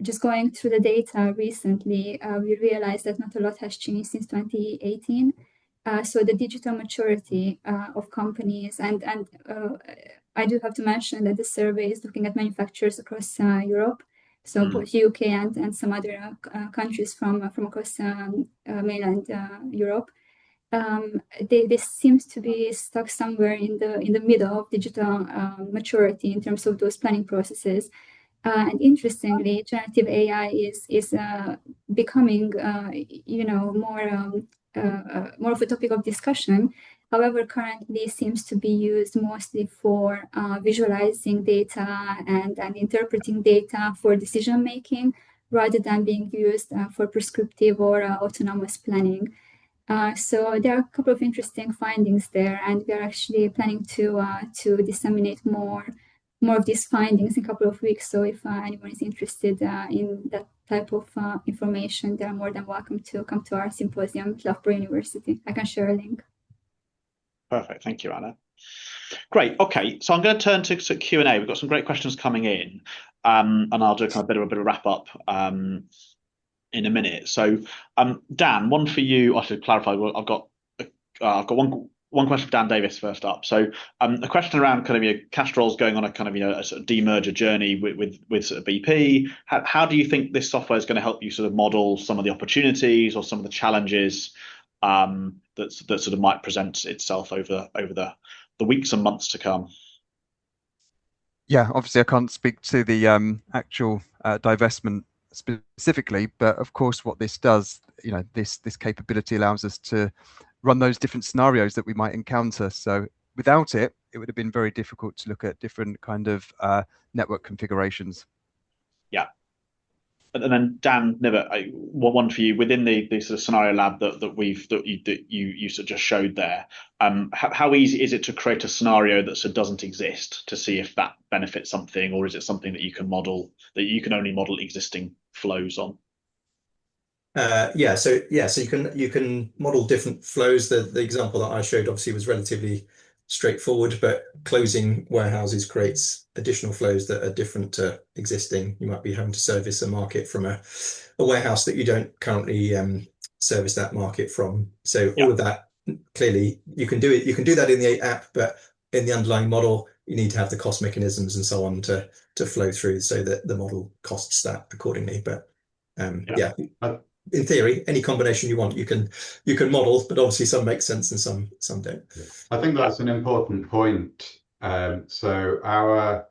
just going through the data recently, we realized that not a lot has changed since 2018. So the digital maturity of companies, and I do have to mention that the survey is looking at manufacturers across Europe, so both UK and some other countries from across mainland Europe. They seems to be stuck somewhere in the middle of digital maturity in terms of those planning processes. And interestingly, generative AI is becoming more of a topic of discussion. However, currently seems to be used mostly for visualizing data and interpreting data for decision making, rather than being used for prescriptive or autonomous planning. So there are a couple of interesting findings there, and we are actually planning to disseminate more of these findings in a couple of weeks. So if anyone is interested in that type of information, they are more than welcome to come to our symposium at Loughborough University. I can share a link. Perfect. Thank you, Anna. Great. Okay, so I'm going to turn to Q&A. We've got some great questions coming in, and I'll do a bit of a wrap up in a minute. So, Dan, one for you. I should clarify. I've got one question for Dan Davis first up. So, a question around kind of Castrol's going on a kind of a sort of demerger journey with sort of BP. How do you think this software is going to help you sort of model some of the opportunities or some of the challenges that sort of might present itself over the weeks and months to come? Yeah, obviously I can't speak to the actual divestment specifically, but of course what this does, this capability allows us to run those different scenarios that we might encounter. So without it, it would have been very difficult to look at different kind of network configurations. Yeah. And then Dan Nivet, one for you within the sort of scenario lab that you sort of just showed there. How easy is it to create a scenario that sort of doesn't exist to see if that benefits something, or is it something that you can model, that you can only model existing flows on? So you can model different flows. The example that I showed obviously was relatively straightforward, but closing warehouses creates additional flows that are different to existing. You might be having to service a market from a warehouse that you don't currently service that market from. So all of that, clearly you can do it. You can do that in the app, but in the underlying model, you need to have the cost mechanisms and so on to flow through so that the model costs that accordingly. But in theory, any combination you want, you can model, but obviously some make sense and some don't. I think that's an important point. So our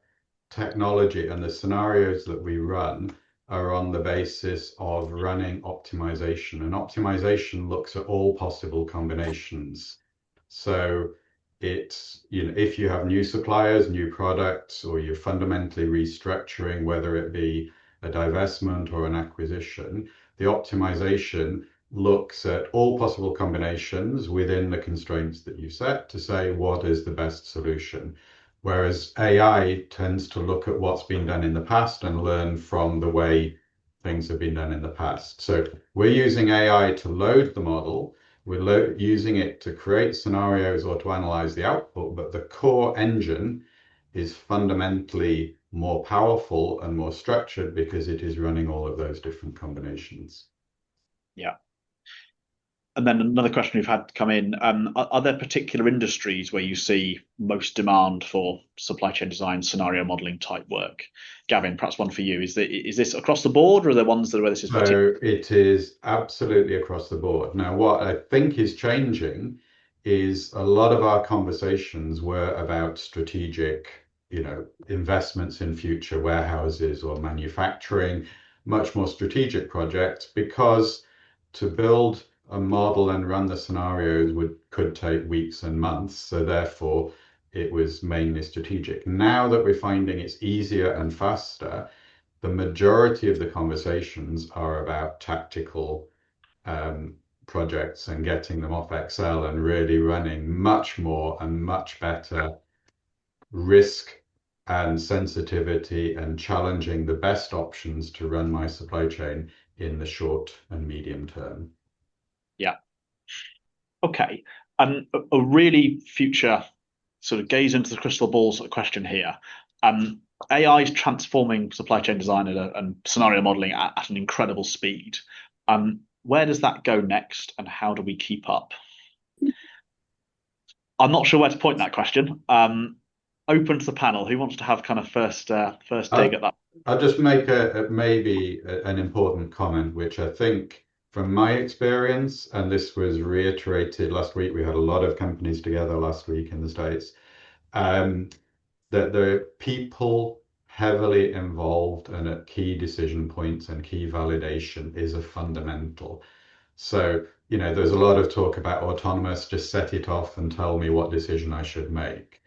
technology and the scenarios that we run are on the basis of running optimization, and optimization looks at all possible combinations. So it's, if you have new suppliers, new products, or you're fundamentally restructuring, whether it be a divestment or an acquisition, the optimization looks at all possible combinations within the constraints that you set to say what is the best solution. Whereas AI tends to look at what's been done in the past and learn from the way things have been done in the past. So we're using AI to load the model. We're using it to create scenarios or to analyze the output, but the core engine is fundamentally more powerful and more structured because it is running all of those different combinations. Yeah. And then another question we've had come in, are there particular industries where you see most demand for supply chain design scenario modeling type work? Gavin, perhaps one for you. Is this across the board, or are there ones where this is So it is absolutely across the board. Now, what I think is changing is a lot of our conversations were about strategic, investments in future warehouses or manufacturing, much more strategic projects, because to build a model and run the scenarios could take weeks and months. So therefore, it was mainly strategic. Now that we're finding it's easier and faster, the majority of the conversations are about tactical projects and getting them off Excel and really running much more and much better risk and sensitivity and challenging the best options to run my supply chain in the short and medium term. Yeah. Okay. A really future sort of gaze into the crystal ball sort of question here. AI is transforming supply chain design and scenario modeling at an incredible speed. Where does that go next, and how do we keep up? I'm not sure where to point that question. Open to the panel. Who wants to have kind of first dig at that? I'll just make maybe an important comment, which I think from my experience, and this was reiterated last week, we had a lot of companies together last week in the States, that there are people heavily involved and at key decision points, and key validation is a fundamental. So, there's a lot of talk about autonomous, just set it off and tell me what decision I should make.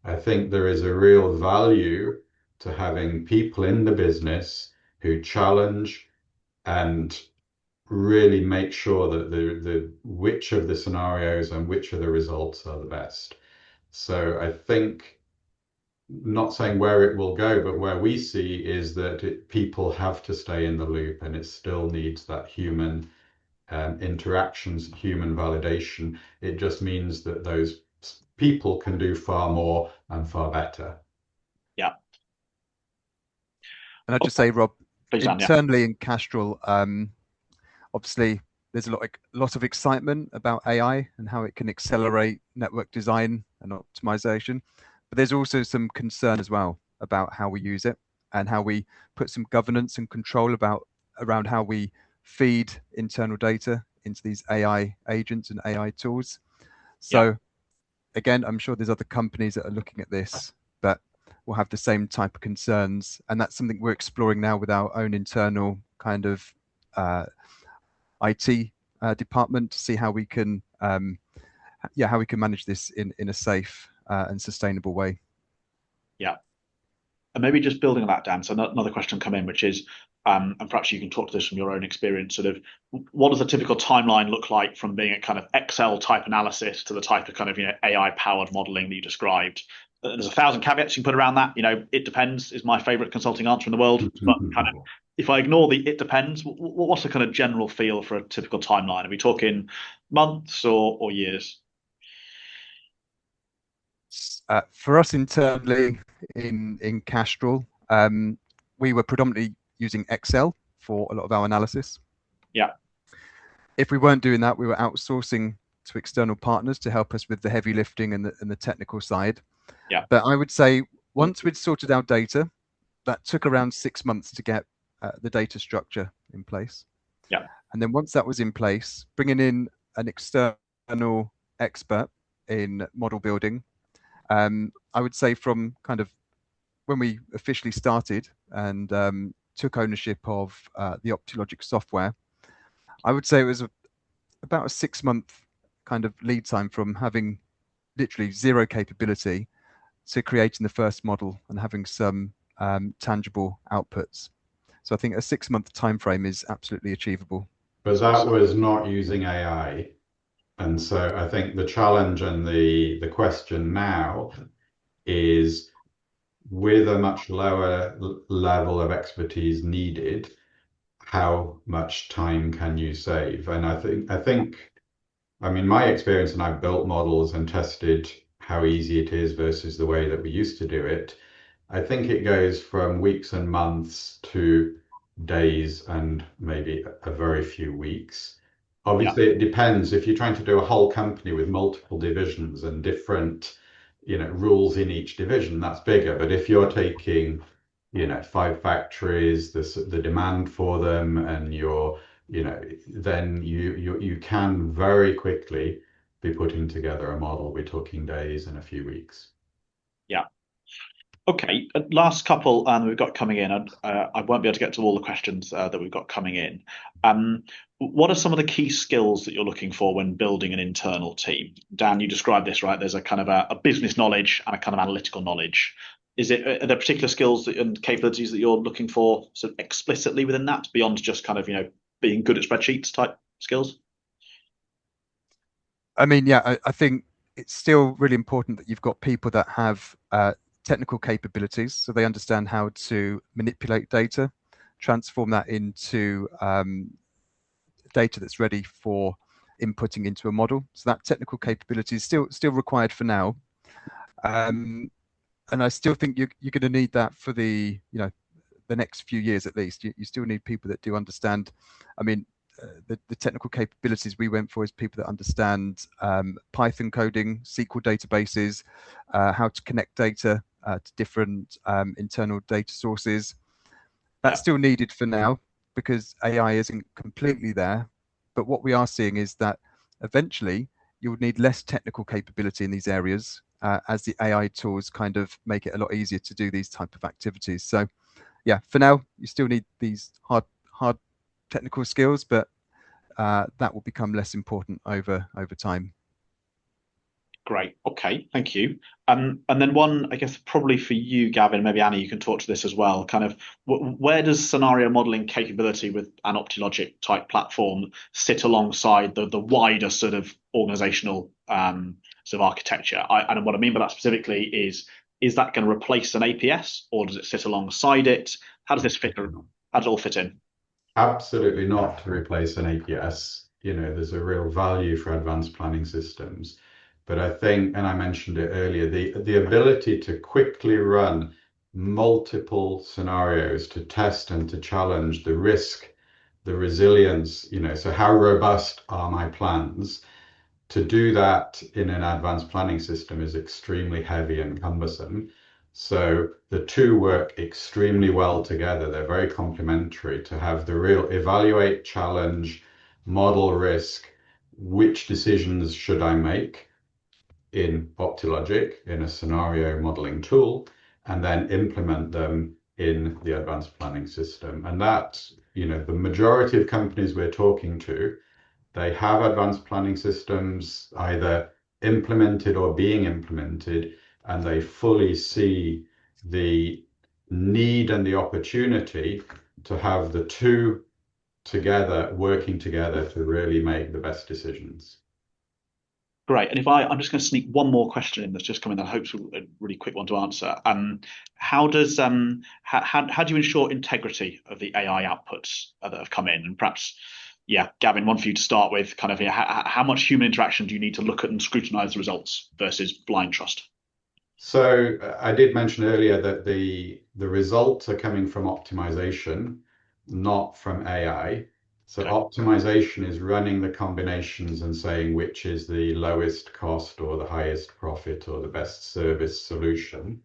I think there is a real value to having people in the business who challenge, and really make sure that the which of the scenarios and which of the results are the best. So I think, not saying where it will go, but where we see is that people have to stay in the loop, and it still needs that human interactions, human validation. It just means that those people can do far more and far better. Yeah. And I'd just say, Rob, Please, Dan, yeah. internally in Castrol, obviously there's a lot of excitement about AI and how it can accelerate network design and optimization. But there's also some concern as well about how we use it and how we put some governance and control around how we feed internal data into these AI agents and AI tools. So again, I'm sure there's other companies that are looking at this, but will have the same type of concerns. And that's something we're exploring now with our own internal kind of IT department to see how we can manage this in a safe and sustainable way. Yeah. And maybe just building on that, Dan, so another question come in, which is, and perhaps you can talk to this from your own experience, sort of what does a typical timeline look like from being a kind of Excel type analysis to the type of kind of, AI powered modeling that you described? There's 1,000 caveats you can put around that. It depends is my favorite consulting answer in the world. But kind of, if I ignore the it depends, what's the kind of general feel for a typical timeline? Are we talking months or years? For us internally in Castrol, we were predominantly using Excel for a lot of our analysis. Yeah. If we weren't doing that, we were outsourcing to external partners to help us with the heavy lifting and the technical side. Yeah. But I would say once we'd sorted our data, that took around 6 months to get the data structure in place. Yeah. And then once that was in place, bringing in an external expert in model building, I would say from kind of when we officially started and took ownership of the OptiLogic software, I would say it was about a 6-month kind of lead time from having literally zero capability to creating the first model and having some tangible outputs. So I think a 6-month time frame is absolutely achievable. But that was not using AI. And so I think the challenge and the question now is, with a much lower level of expertise needed, how much time can you save? And I mean, my experience, and I've built models and tested how easy it is versus the way that we used to do it. I think it goes from weeks and months to days and maybe a very few weeks. Obviously, it depends. If you're trying to do a whole company with multiple divisions and different, rules in each division, that's bigger. But if you're taking, 5 factories, the demand for them, and then you can very quickly be putting together a model. We're talking days and a few weeks. Yeah. Okay, last couple we've got coming in. I won't be able to get to all the questions that we've got coming in. What are some of the key skills that you're looking for when building an internal team? Dan, you described this, right? There's a kind of a business knowledge and a kind of analytical knowledge. Are there particular skills and capabilities that you're looking for sort of explicitly within that, beyond just kind of, being good at spreadsheets type skills? I mean, yeah, I think it's still really important that you've got people that have technical capabilities, so they understand how to manipulate data, transform that into data that's ready for inputting into a model. So that technical capability is still required for now, and I still think you're going to need that for the next few years at least. You still need people that do understand. I mean, the technical capabilities we went for is people that understand Python coding, SQL databases, how to connect data to different internal data sources. That's still needed for now because AI isn't completely there. But what we are seeing is that eventually you would need less technical capability in these areas as the AI tools kind of make it a lot easier to do these type of activities. So yeah, for now, you still need these hard technical skills, but that will become less important over time. Great. Okay, thank you. And then one, I guess, probably for you, Gavin, maybe Annie, you can talk to this as well. Kind of, where does scenario modeling capability with an OptiLogic type platform sit alongside the wider sort of organizational sort of architecture? And what I mean by that specifically is that going to replace an APS, or does it sit alongside it? How does this fit? How does it all fit in? Absolutely not to replace an APS. There's a real value for advanced planning systems. But I think, and I mentioned it earlier, the ability to quickly run multiple scenarios to test and to challenge the risk, the resilience, so how robust are my plans? To do that in an advanced planning system is extremely heavy and cumbersome. So the two work extremely well together. They're very complementary to have the real evaluate, challenge, model risk, which decisions should I make in OptiLogic, in a scenario modeling tool, and then implement them in the advanced planning system. And that, the majority of companies we're talking to, they have advanced planning systems either implemented or being implemented, and they fully see the need and the opportunity to have the two together, working together to really make the best decisions. Great. And I'm just going to sneak one more question in that's just come in that I hope is a really quick one to answer. How do you ensure integrity of the AI outputs that have come in? And perhaps, yeah, Gavin, one for you to start with. Kind of, how much human interaction do you need to look at and scrutinize the results versus blind trust? So I did mention earlier that the results are coming from optimization, not from AI. So Okay. optimization is running the combinations and saying which is the lowest cost or the highest profit or the best service solution.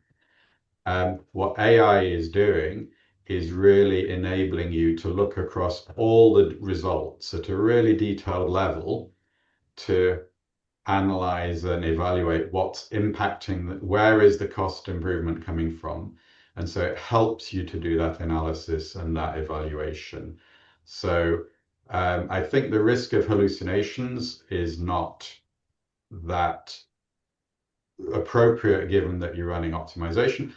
What AI is doing is really enabling you to look across all the results at a really detailed level to analyze and evaluate what's impacting, where is the cost improvement coming from. And so it helps you to do that analysis and that evaluation. So I think the risk of hallucinations is not that appropriate given that you're running optimization.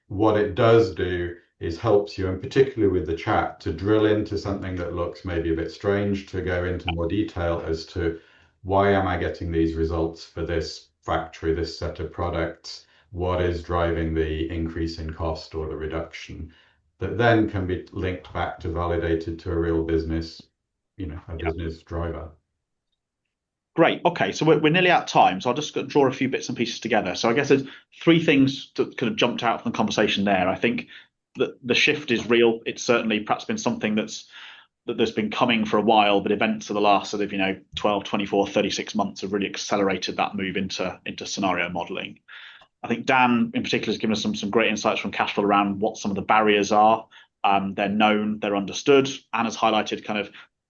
What it does do is helps you, and particularly with the chat, to drill into something that looks maybe a bit strange, to go into more detail as to why am I getting these results for this factory, this set of products? What is driving the increase in cost or the reduction? That then can be linked back to validated to a real business, a business driver. Great. Okay, so we're nearly out of time, so I'll just draw a few bits and pieces together. So I guess there's three things that kind of jumped out from the conversation there. I think that the shift is real. It's certainly perhaps been something that's been coming for a while, but events of the last sort of 12, 24, 36 months have really accelerated that move into scenario modeling. I think Dan in particular has given us some great insights from Cashflow around what some of the barriers are. They're known, they're understood. Anna's highlighted kind of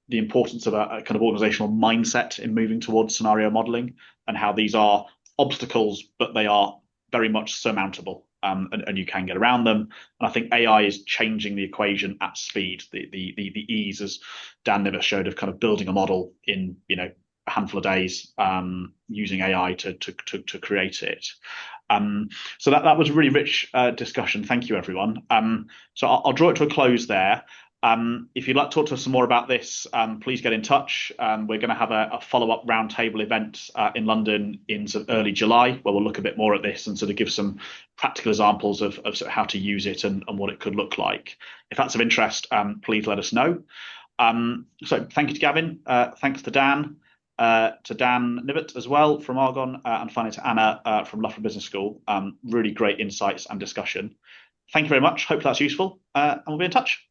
the importance of a kind of organizational mindset in moving towards scenario modeling and how these are obstacles, but they are very much surmountable. And you can get around them. And I think AI is changing the equation at speed. The ease, as Dan Nimitz showed, of kind of building a model in a handful of days using AI to create it. So that was a really rich discussion. Thank you, everyone. So I'll draw it to a close there. If you'd like to talk to us some more about this, please get in touch. We're going to have a follow-up roundtable event in London in sort of early July, where we'll look a bit more at this and sort of give some practical examples of sort of how to use it and what it could look like. If that's of interest, please let us know. So thank you to Gavin. Thanks to Dan Nimitz as well from Argonne, and finally to Anna from Loughborough Business School. Really great insights and discussion. Thank you very much. Hope that's useful, and we'll be in touch.